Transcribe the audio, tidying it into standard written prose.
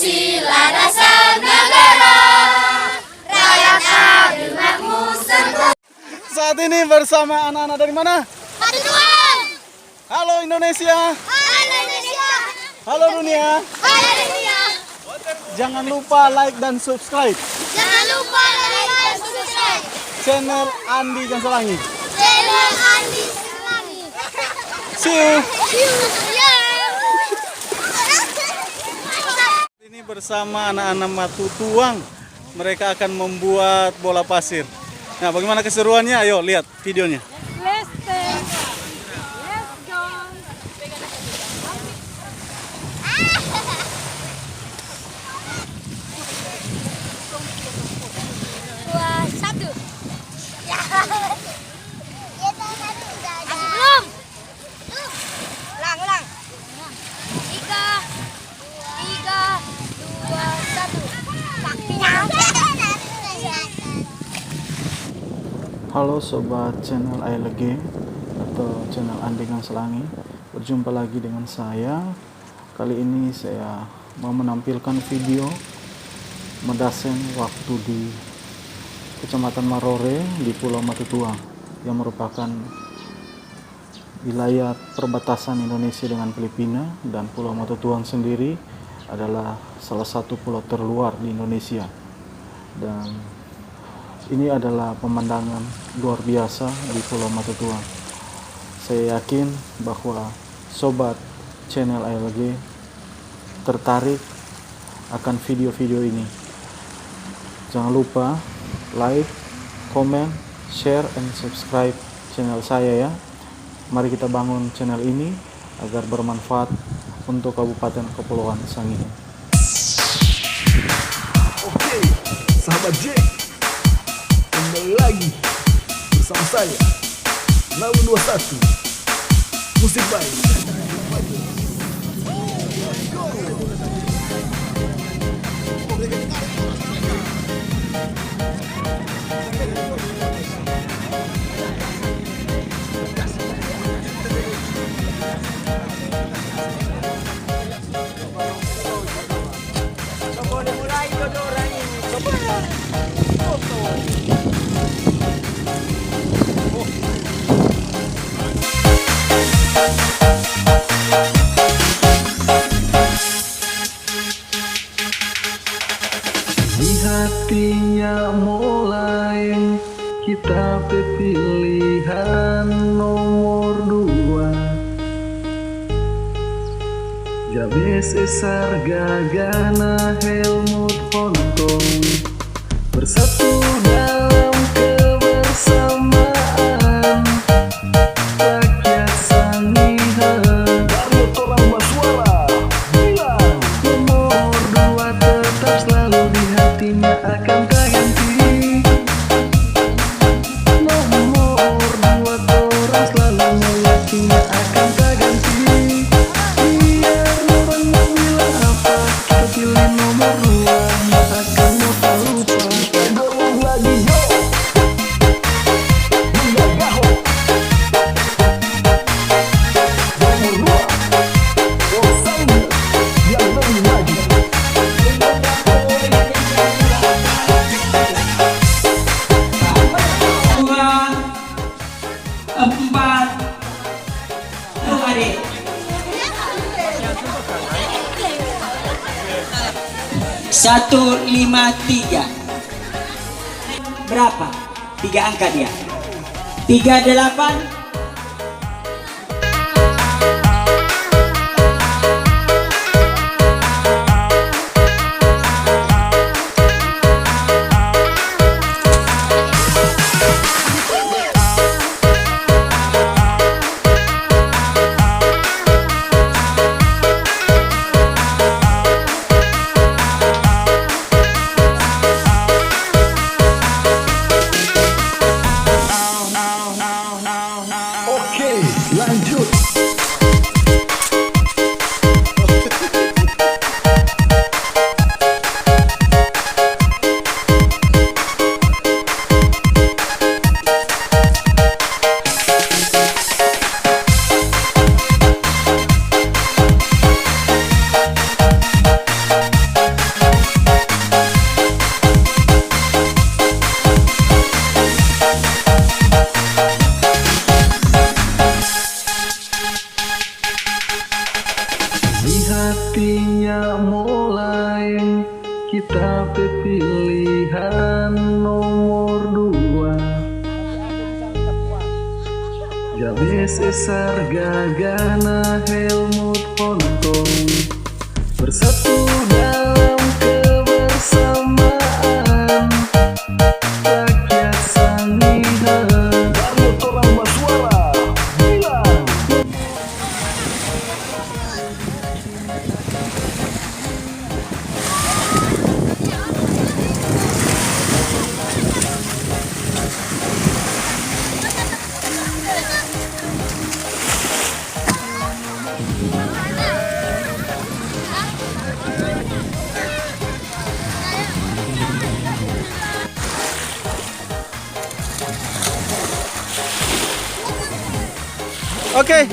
Pancasila dasar negara, rakyat adil makmur sempurna. Saat ini bersama anak-anak dari mana? Matutuan. Halo Indonesia. Halo Indonesia. Halo dunia. Halo dunia. Jangan lupa like dan subscribe Jangan lupa like dan subscribe channel Andi Gansalangi. channel Andi Selangi. See you. Ini bersama anak-anak Matutuang. Mereka akan membuat bola pasir. Nah, bagaimana keseruannya? Ayo lihat videonya. Let's go. Dua, satu. Ya. Belum. Ulang. Tiga, dua, satu. Halo sobat channel ALG atau channel Andi Gansalangi. Berjumpa lagi dengan saya. Kali ini saya mau menampilkan video Medasen waktu di Kecamatan Marore di Pulau Matutuang yang merupakan wilayah perbatasan Indonesia dengan Filipina, dan Pulau Matutuang sendiri adalah salah satu pulau terluar di Indonesia. Dan ini adalah pemandangan luar biasa di Pulau Matutuang. Saya yakin bahwa sobat channel ALG tertarik akan video-video ini. Jangan lupa like, comment, share, and subscribe channel saya ya. Mari kita bangun channel ini agar bermanfaat untuk Kabupaten Kepulauan Sangihe. Oke, sahabat Jack, kembali lagi bersama saya Lalu 21 Musik Baik. Di hatinya mulai kita pilihan nomor 2. Jabez Esar Gagana Helmut Hontong bersatu dalam kebersamaan rakyat Sangihe. Karya Torang Baswara bilang nomor 2 tetap selalu di hatinya akan tak ganti. Nomor 2 Torang selalu meyakini akan tak ganti. Biar orang mau bilang apa, kita pilih nomor 2, tak akan mau tak lupa. Dorong lagi yo, hingga gaho. Nomor 2, Sangihe yang lebih maju. Dua, empat, adik. 153. Berapa? 3 angka dia. 38. bersaing, kita pilihan nomor 2. Jabez Esar Gagana Helmut Hontong, bersatu dalam kebersamaan rakyat Sangihe. Daryo Torang Baswara bilang. Oke,